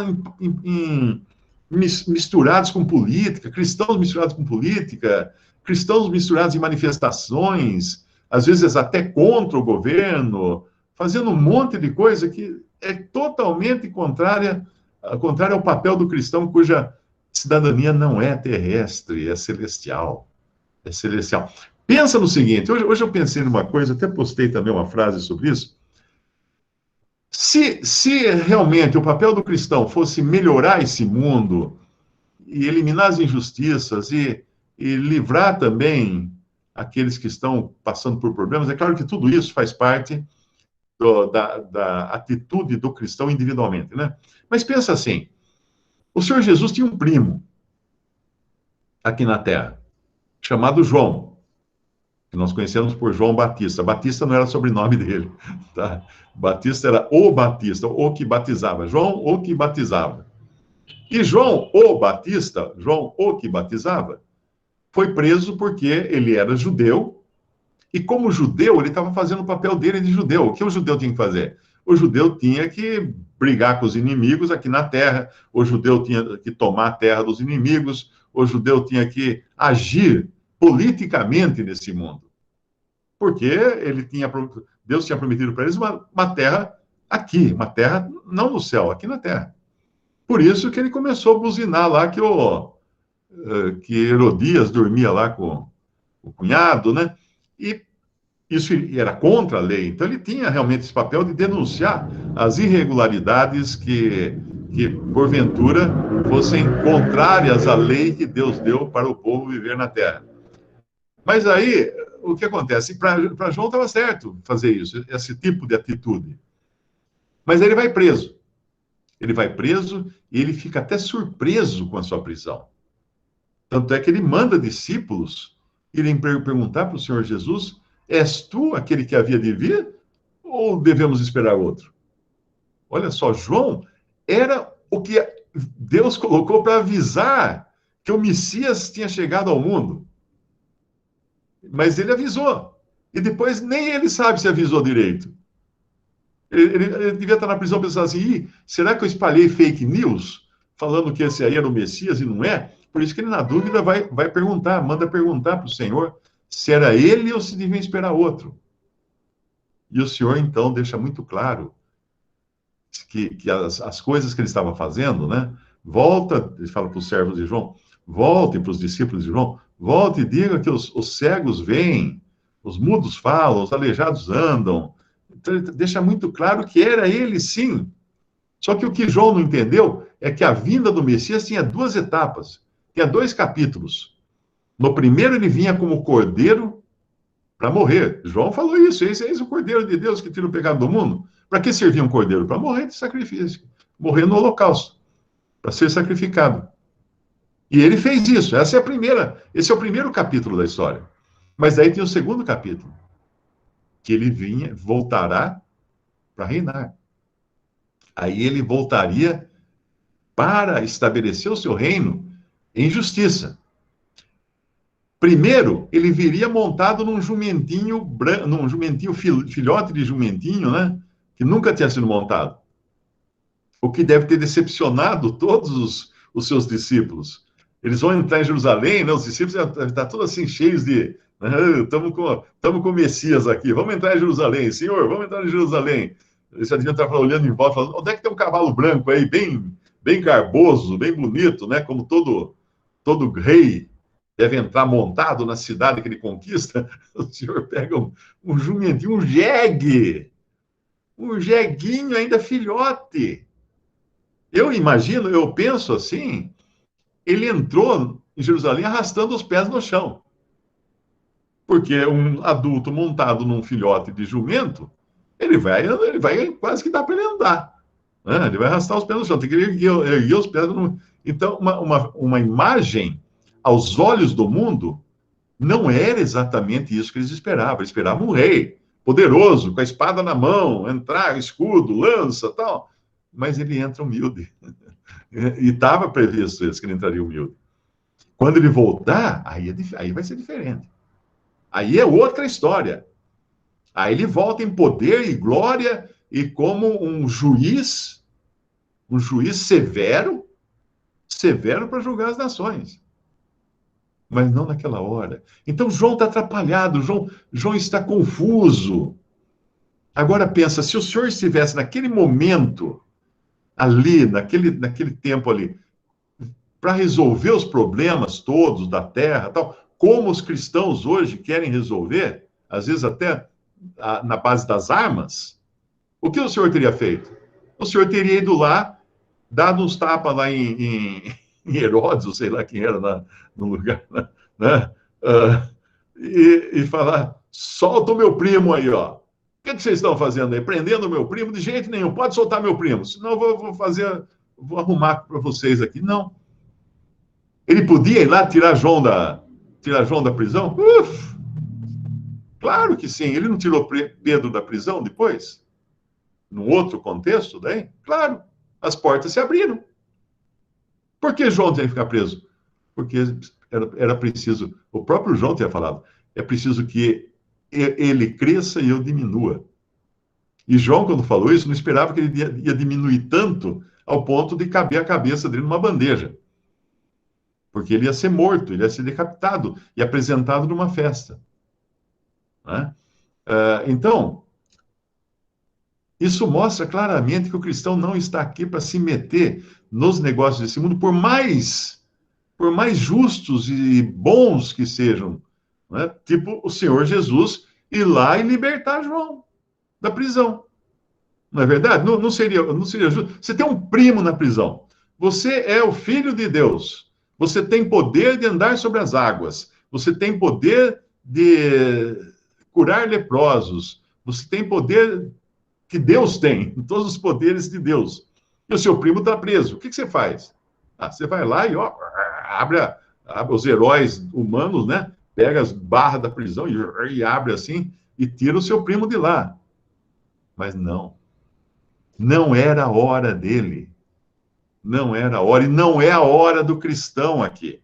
misturados com política, cristãos misturados com política, cristãos misturados em manifestações, às vezes até contra o governo, fazendo um monte de coisa que é totalmente contrária ao papel do cristão, cuja cidadania não é terrestre, é celestial. É celestial. Pensa no seguinte, hoje eu pensei numa coisa, até postei também uma frase sobre isso. Se realmente o papel do cristão fosse melhorar esse mundo e eliminar as injustiças e livrar também aqueles que estão passando por problemas, é claro que tudo isso faz parte da atitude do cristão individualmente, né? Mas pensa assim, o Senhor Jesus tinha um primo aqui na Terra, chamado João, que nós conhecemos por João Batista. Batista não era sobrenome dele, tá? Batista era o Batista, o que batizava. João, o que batizava. E João, o que batizava, foi preso porque ele era judeu, e como judeu, ele estava fazendo o papel dele de judeu. O que o judeu tinha que fazer? O judeu tinha que brigar com os inimigos aqui na terra, o judeu tinha que tomar a terra dos inimigos, o judeu tinha que agir politicamente nesse mundo. Porque Deus tinha prometido para eles uma terra aqui, uma terra não no céu, aqui na terra. Por isso que ele começou a buzinar lá que Herodias dormia lá com o cunhado, né? E isso era contra a lei. Então ele tinha realmente esse papel de denunciar as irregularidades que porventura fossem contrárias à lei que Deus deu para o povo viver na terra. Mas aí, o que acontece? Para João estava certo fazer isso, esse tipo de atitude. Mas aí ele vai preso. Ele vai preso e ele fica até surpreso com a sua prisão. Tanto é que ele manda discípulos irem perguntar para o Senhor Jesus: és tu aquele que havia de vir ou devemos esperar outro? Olha só, João era o que Deus colocou para avisar que o Messias tinha chegado ao mundo. Mas ele avisou. E depois nem ele sabe se avisou direito. Ele devia estar na prisão pensando assim: será que eu espalhei fake news falando que esse aí era o Messias e não é? Por isso que ele, na dúvida, vai perguntar, manda perguntar para o Senhor se era ele ou se devia esperar outro. E o Senhor, então, deixa muito claro que as coisas que ele estava fazendo, né? Ele fala para os servos de João, voltem para os discípulos de João, volte e diga que os cegos veem, os mudos falam, os aleijados andam. Então, ele deixa muito claro que era ele, sim. Só que o que João não entendeu é que a vinda do Messias tinha duas etapas, tinha 2 capítulos. No primeiro, ele vinha como cordeiro para morrer. João falou isso, esse é o cordeiro de Deus que tira o pecado do mundo. Para que servia um cordeiro? Para morrer de sacrifício, morrer no holocausto, para ser sacrificado. E ele fez isso. Esse é o primeiro capítulo da história. Mas daí tem o segundo capítulo, que ele voltará para reinar. Aí ele voltaria para estabelecer o seu reino em justiça. Primeiro, ele viria montado num jumentinho filhote de jumentinho, né? Que nunca tinha sido montado. O que deve ter decepcionado todos os seus discípulos. Eles vão entrar em Jerusalém, né? Os discípulos estão todos assim, cheios de... Estamos com o Messias aqui, vamos entrar em Jerusalém. Senhor, vamos entrar em Jerusalém. Esse adivinho estava olhando em volta, falando, onde é que tem um cavalo branco aí, bem garboso, bem bonito, né? Como todo rei deve entrar montado na cidade que ele conquista. O senhor pega um jumentinho, um jeguinho ainda filhote. Eu imagino, eu penso assim, ele entrou em Jerusalém arrastando os pés no chão. Porque um adulto montado num filhote de jumento, ele vai quase que dá para ele andar. Né? Ele vai arrastar os pés no chão, tem que erguer os pés. Então, uma imagem, aos olhos do mundo, não era exatamente isso que eles esperavam. Eles esperavam um rei poderoso, com a espada na mão, entrar, escudo, lança, tal. Mas ele entra humilde. E estava previsto isso, que ele entraria humilde. Quando ele voltar, aí vai ser diferente. Aí é outra história. Aí ele volta em poder e glória e como um juiz severo para julgar as nações. Mas não naquela hora. Então João está atrapalhado, João está confuso. Agora pensa, se o senhor estivesse naquele momento, ali, naquele tempo ali, para resolver os problemas todos da terra, tal, como os cristãos hoje querem resolver, às vezes até na base das armas, o que o senhor teria feito? O senhor teria ido lá, dado uns tapas lá em Herodes, ou sei lá quem era no lugar, né? E falar, solta o meu primo aí, ó. O que vocês estão fazendo aí? Prendendo o meu primo? De jeito nenhum, pode soltar meu primo, senão eu vou arrumar para vocês aqui. Não. Ele podia ir lá tirar João da prisão? Claro que sim. Ele não tirou Pedro da prisão depois? No outro contexto, daí? Claro. As portas se abriram. Por que João tinha que ficar preso? Porque era preciso, o próprio João tinha falado, é preciso que ele cresça e eu diminua. E João, quando falou isso, não esperava que ele ia diminuir tanto ao ponto de caber a cabeça dele numa bandeja. Porque ele ia ser morto, ele ia ser decapitado e apresentado numa festa. Né? Então, isso mostra claramente que o cristão não está aqui para se meter nos negócios desse mundo, por mais justos e bons que sejam. Né? Tipo o Senhor Jesus ir lá e libertar João da prisão. Não é verdade? Não seria justo. Você tem um primo na prisão. Você é o filho de Deus. Você tem poder de andar sobre as águas. Você tem poder de curar leprosos. Você tem poder que Deus tem, todos os poderes de Deus. E o seu primo está preso. O que você faz? Você vai lá e abre os heróis humanos, né? Pega as barras da prisão e abre assim e tira o seu primo de lá. Mas não era a hora dele. Não era a hora, e não é a hora do cristão aqui.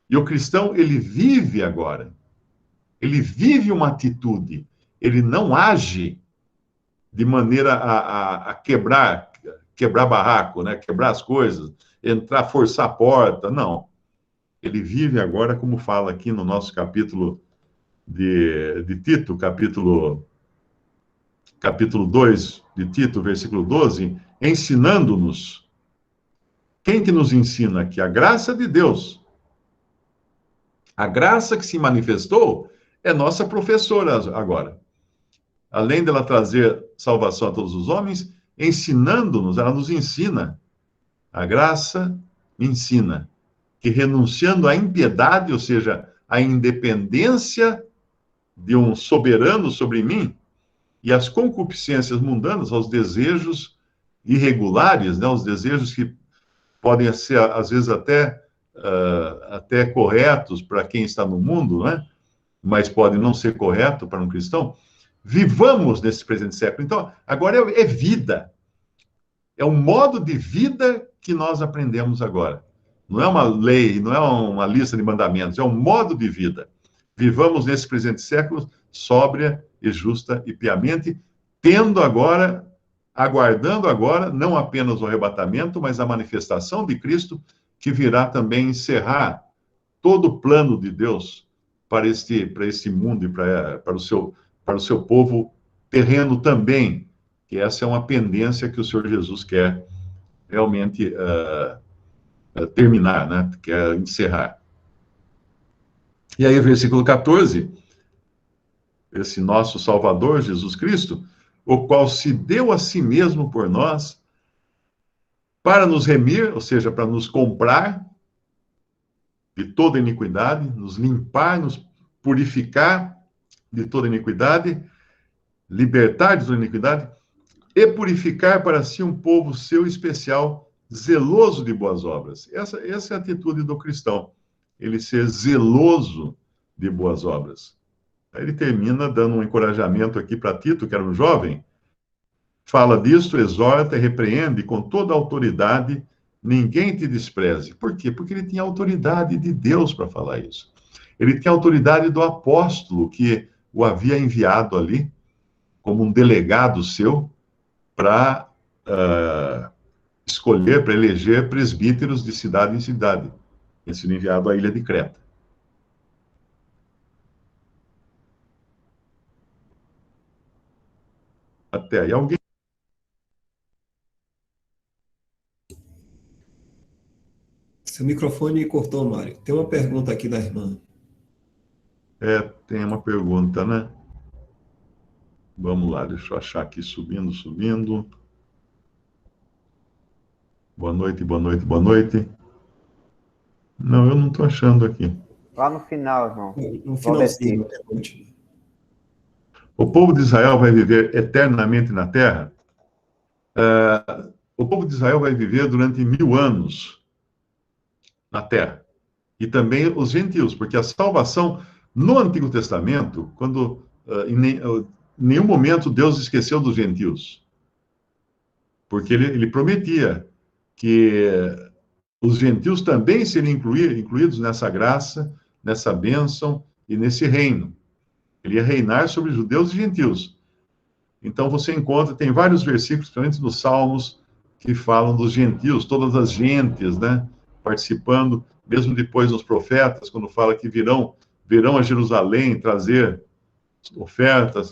E o cristão, ele vive agora. Ele vive uma atitude. Ele não age de maneira a quebrar barraco, né? Quebrar as coisas, forçar a porta. Não. Ele vive agora, como fala aqui no nosso capítulo de Tito, capítulo 2 de Tito, versículo 12, ensinando-nos. Quem que nos ensina aqui? A graça de Deus. A graça que se manifestou é nossa professora agora. Além dela trazer salvação a todos os homens, ensinando-nos, ela nos ensina. A graça me ensina que renunciando à impiedade, ou seja, à independência de um soberano sobre mim, e às concupiscências mundanas, aos desejos irregulares, né, aos desejos que podem ser, às vezes, até corretos para quem está no mundo, né? Mas podem não ser corretos para um cristão. Vivamos nesse presente século. Então, agora é vida. É um modo de vida que nós aprendemos agora. Não é uma lei, não é uma lista de mandamentos, é um modo de vida. Vivamos nesse presente século sóbria e justa e piamente, aguardando agora, não apenas o arrebatamento, mas a manifestação de Cristo, que virá também encerrar todo o plano de Deus para este mundo e para o seu povo terreno também, que essa é uma pendência que o Senhor Jesus quer realmente terminar, né? Quer encerrar. E aí, versículo 14, esse nosso Salvador, Jesus Cristo, o qual se deu a si mesmo por nós, para nos remir, ou seja, para nos comprar de toda iniquidade, nos limpar, nos purificar de toda iniquidade, libertar de toda iniquidade, e purificar para si um povo seu especial, zeloso de boas obras. Essa é a atitude do cristão, ele ser zeloso de boas obras. Aí ele termina dando um encorajamento aqui para Tito, que era um jovem, fala disso, exorta e repreende com toda a autoridade, ninguém te despreze. Por quê? Porque ele tinha autoridade de Deus para falar isso. Ele tinha autoridade do apóstolo que o havia enviado ali, como um delegado seu, para escolher, para eleger presbíteros de cidade em cidade. Ele sendo enviado à ilha de Creta. Até aí alguém. Seu microfone cortou, Mário. Tem uma pergunta aqui da irmã. Tem uma pergunta, né? Vamos lá, deixa eu achar aqui, subindo, subindo. Boa noite, boa noite, boa noite. Não, eu não estou achando aqui. Lá no final, irmão. No finalzinho. O povo de Israel vai viver eternamente na terra? O povo de Israel vai viver durante 1000 anos na terra. E também os gentios, porque a salvação no Antigo Testamento, quando em nenhum momento Deus esqueceu dos gentios. Porque ele prometia que os gentios também seriam incluídos nessa graça, nessa bênção e nesse reino. Ele ia reinar sobre judeus e gentios. Então você encontra, tem vários versículos, principalmente nos Salmos, que falam dos gentios, todas as gentes, né, participando, mesmo depois nos profetas, quando fala que virão a Jerusalém trazer ofertas,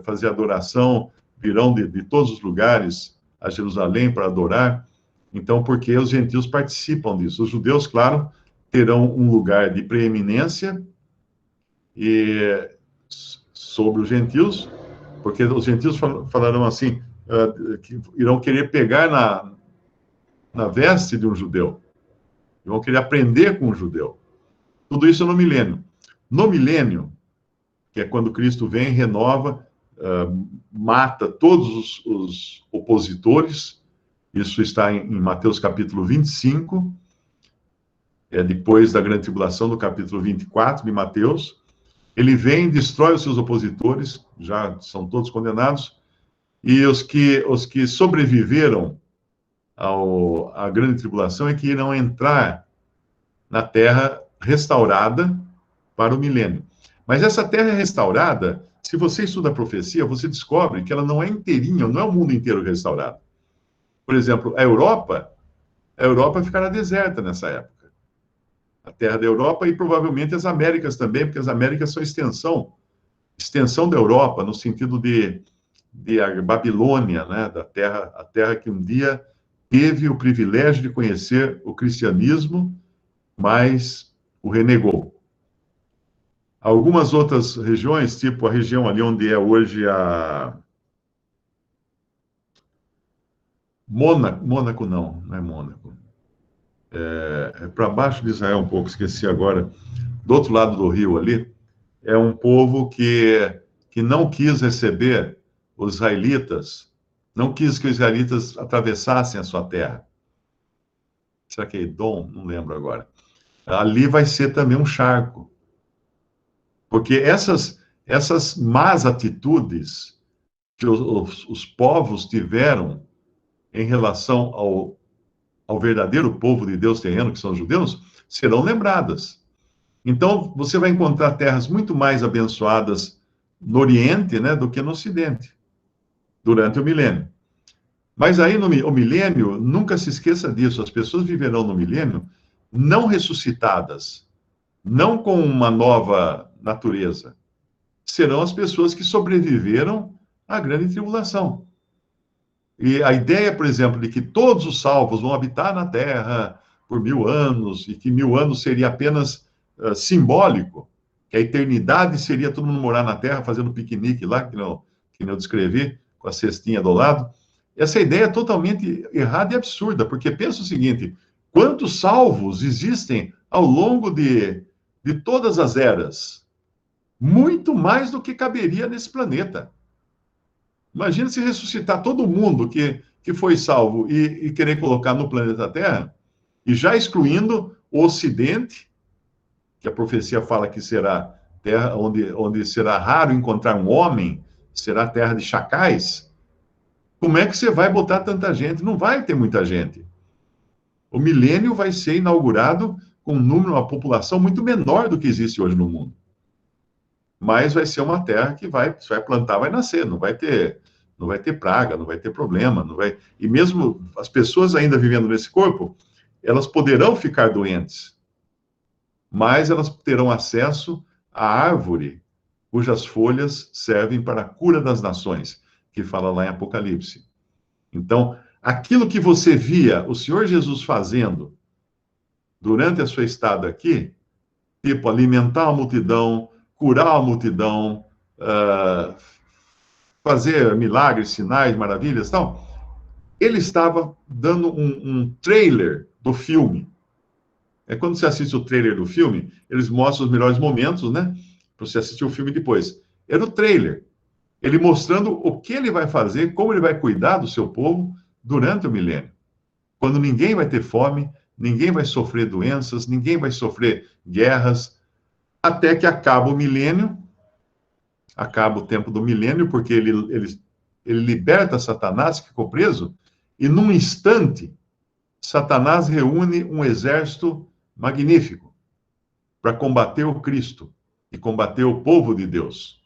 fazer adoração, virão de todos os lugares a Jerusalém para adorar. Então, porque os gentios participam disso. Os judeus, claro, terão um lugar de preeminência sobre os gentios, porque os gentios falarão assim, que irão querer pegar na veste de um judeu, vão querer aprender com um judeu. Tudo isso no milênio. No milênio, que é quando Cristo vem, renova, mata todos os opositores. Isso está em Mateus capítulo 25, depois da grande tribulação, do capítulo 24 de Mateus. Ele vem, destrói os seus opositores, já são todos condenados, e os que sobreviveram à grande tribulação é que irão entrar na terra restaurada para o milênio. Mas essa terra restaurada, se você estuda a profecia, você descobre que ela não é inteirinha, não é o mundo inteiro restaurado. Por exemplo, a Europa ficará deserta nessa época. A terra da Europa e provavelmente as Américas também, porque as Américas são extensão da Europa, no sentido de a Babilônia, né, a terra que um dia teve o privilégio de conhecer o cristianismo, mas o renegou. Algumas outras regiões, tipo a região ali onde é hoje a Mônaco não é Mônaco. É para baixo de Israel um pouco, esqueci agora. Do outro lado do rio ali, é um povo que não quis receber os israelitas, não quis que os israelitas atravessassem a sua terra. Será que é Edom? Não lembro agora. Ali vai ser também um charco. Porque essas más atitudes que os povos tiveram em relação ao verdadeiro povo de Deus terreno, que são os judeus, serão lembradas. Então, você vai encontrar terras muito mais abençoadas no Oriente, né, do que no Ocidente, durante o milênio. Mas aí, o milênio, nunca se esqueça disso, as pessoas viverão no milênio não ressuscitadas, não com uma nova natureza. Serão as pessoas que sobreviveram à grande tribulação. E a ideia, por exemplo, de que todos os salvos vão habitar na Terra por 1000 anos, e que 1000 anos seria apenas simbólico, que a eternidade seria todo mundo morar na Terra fazendo piquenique lá, que eu descrevi, com a cestinha do lado. Essa ideia é totalmente errada e absurda, porque pensa o seguinte: quantos salvos existem ao longo de todas as eras? Muito mais do que caberia nesse planeta. Imagina se ressuscitar todo mundo que foi salvo e querer colocar no planeta Terra, e já excluindo o Ocidente, que a profecia fala que será terra onde será raro encontrar um homem, será terra de chacais. Como é que você vai botar tanta gente? Não vai ter muita gente. O milênio vai ser inaugurado com um número, uma população muito menor do que existe hoje no mundo. Mas vai ser uma terra que você vai plantar, vai nascer, não vai ter praga, não vai ter problema, não vai. E mesmo as pessoas ainda vivendo nesse corpo, elas poderão ficar doentes, mas elas terão acesso à árvore cujas folhas servem para a cura das nações, que fala lá em Apocalipse. Então, aquilo que você via o Senhor Jesus fazendo durante a sua estada aqui, tipo alimentar a multidão, curar a multidão, fazer milagres, sinais, maravilhas, tal, ele estava dando um trailer do filme. É quando você assiste o trailer do filme, eles mostram os melhores momentos, né? Para você assistir o filme depois. Era o trailer. Ele mostrando o que ele vai fazer, como ele vai cuidar do seu povo durante o milênio. Quando ninguém vai ter fome, ninguém vai sofrer doenças, ninguém vai sofrer guerras, até que acaba o milênio, acaba o tempo do milênio, porque ele liberta Satanás, que ficou preso, e num instante, Satanás reúne um exército magnífico para combater o Cristo e combater o povo de Deus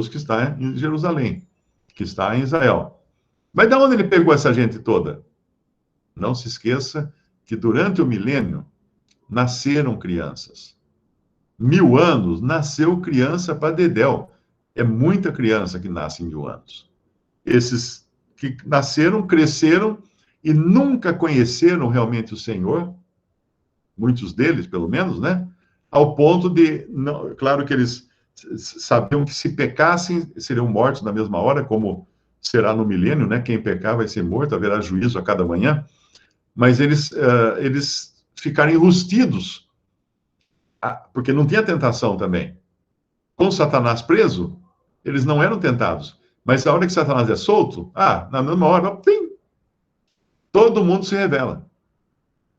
que está em Jerusalém, que está em Israel. Mas de onde ele pegou essa gente toda? Não se esqueça que durante o milênio nasceram crianças. 1000 anos, nasceu criança para dedéu. É muita criança que nasce em 1000 anos. Esses que nasceram, cresceram e nunca conheceram realmente o Senhor, muitos deles, pelo menos, né? Ao ponto de, não, claro que eles sabiam que se pecassem, seriam mortos na mesma hora, como será no milênio, né? Quem pecar vai ser morto, haverá juízo a cada manhã. Mas eles ficaram enrustidos, porque não tinha tentação também. Com Satanás preso, eles não eram tentados. Mas a hora que Satanás é solto, na mesma hora, pim, todo mundo se revela.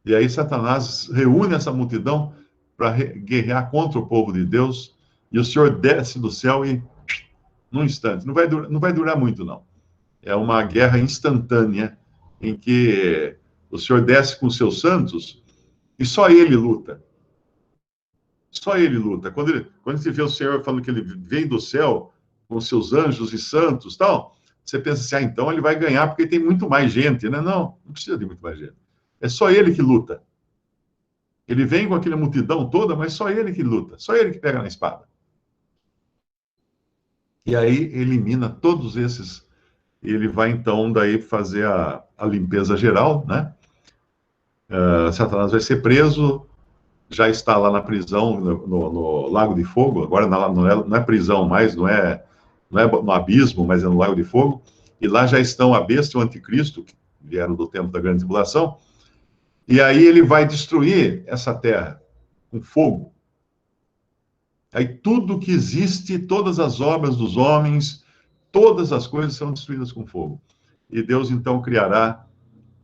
E aí Satanás reúne essa multidão para guerrear contra o povo de Deus, e o Senhor desce do céu e, num instante, não vai durar muito, não. É uma guerra instantânea, em que o Senhor desce com os seus santos, e só ele luta. Só ele luta. Quando você vê o Senhor falando que ele vem do céu com seus anjos e santos, tal, você pensa assim, então ele vai ganhar porque tem muito mais gente, né? Não precisa de muito mais gente. É só ele que luta. Ele vem com aquela multidão toda, mas só ele que luta, só ele que pega na espada. E aí elimina todos esses. Ele vai então daí fazer a limpeza geral, né? Satanás vai ser preso, já está lá na prisão, no Lago de Fogo, agora não é prisão mais, não é no abismo, mas é no Lago de Fogo, e lá já estão a besta e o anticristo, que vieram do tempo da grande tribulação, e aí ele vai destruir essa terra com fogo. Aí tudo que existe, todas as obras dos homens, todas as coisas são destruídas com fogo. E Deus então criará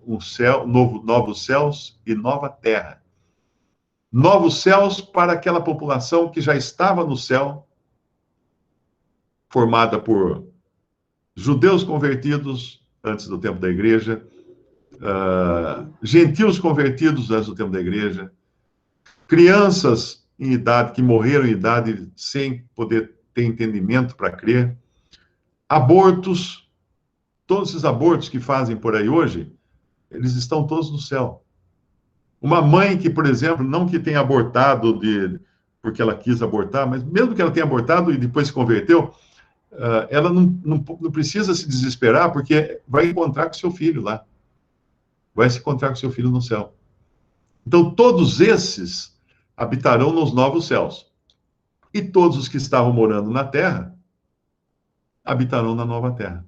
um céu, novos céus e nova terra. Novos céus para aquela população que já estava no céu, formada por judeus convertidos antes do tempo da igreja, gentios convertidos antes do tempo da igreja, crianças em idade, que morreram em idade sem poder ter entendimento para crer, abortos, todos esses abortos que fazem por aí hoje, eles estão todos no céu. Uma mãe que, por exemplo, não que tenha abortado porque ela quis abortar, mas mesmo que ela tenha abortado e depois se converteu, ela não precisa se desesperar, porque vai encontrar com seu filho lá. Vai se encontrar com seu filho no céu. Então, todos esses habitarão nos novos céus. E todos os que estavam morando na terra habitarão na nova terra.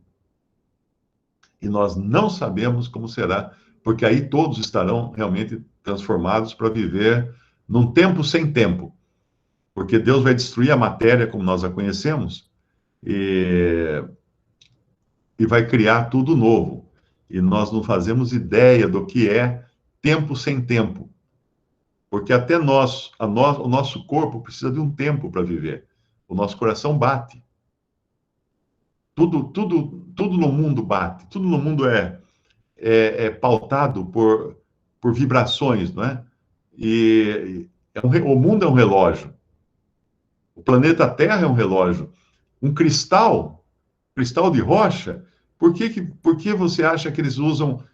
E nós não sabemos como será, porque aí todos estarão realmente transformados para viver num tempo sem tempo. Porque Deus vai destruir a matéria como nós a conhecemos e vai criar tudo novo. E nós não fazemos ideia do que é tempo sem tempo. Porque até o nosso corpo precisa de um tempo para viver. O nosso coração bate. Tudo no mundo bate. Tudo no mundo é pautado por vibrações, não é? E o mundo é um relógio. O planeta Terra é um relógio. Um cristal de rocha, por que você acha que eles usam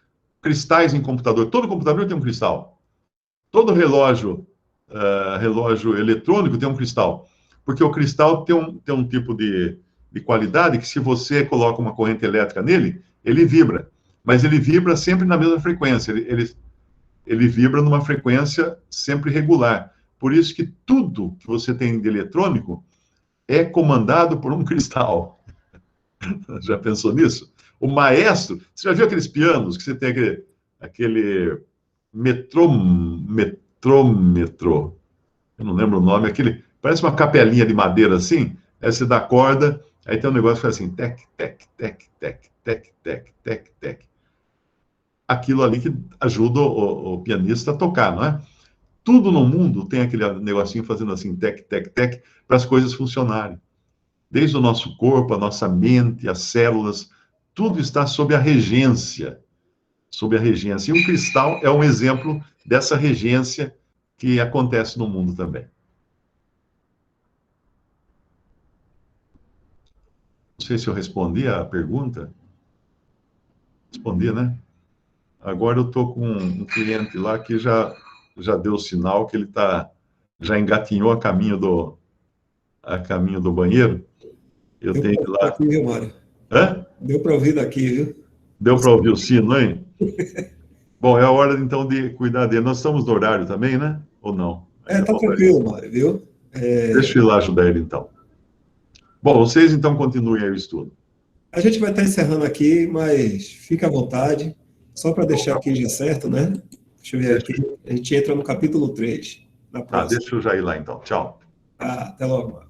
cristais em computador? Todo computador tem um cristal. Todo relógio eletrônico tem um cristal. Porque o cristal tem um tipo de qualidade que, se você coloca uma corrente elétrica nele, ele vibra. Mas ele vibra sempre na mesma frequência. Ele vibra numa frequência sempre regular. Por isso que tudo que você tem de eletrônico é comandado por um cristal. Já pensou nisso? O maestro, você já viu aqueles pianos que você tem aquele metrômetro? Eu não lembro o nome, parece uma capelinha de madeira assim, aí você dá corda, aí tem um negócio que faz assim, tec, tec, tec, tec, tec, tec, tec, tec. Aquilo ali que ajuda o pianista a tocar, não é? Tudo no mundo tem aquele negocinho fazendo assim, tec, tec, tec, para as coisas funcionarem. Desde o nosso corpo, a nossa mente, as células, tudo está sob a regência. Sob a regência. E um cristal é um exemplo dessa regência que acontece no mundo também. Não sei se eu respondi a pergunta. Respondi, né? Agora eu estou com um cliente lá que já deu sinal que ele já engatinhou a caminho do banheiro. Eu tenho que ir lá. Aqui, viu, Mário? Hã? Deu para ouvir daqui, viu? Deu para ouvir o sino, hein? Bom, é a hora então de cuidar dele. Nós estamos no horário também, né? Ou não? Tá tranquilo, Mário, viu? Deixa eu ir lá ajudar ele então. Bom, vocês então continuem aí o estudo. A gente vai estar encerrando aqui, mas fica à vontade. Só para deixar aqui já certo, né? Deixa eu ver aqui. A gente entra no capítulo 3. Na próxima. Deixa eu já ir lá então. Tchau. Até logo, Mário.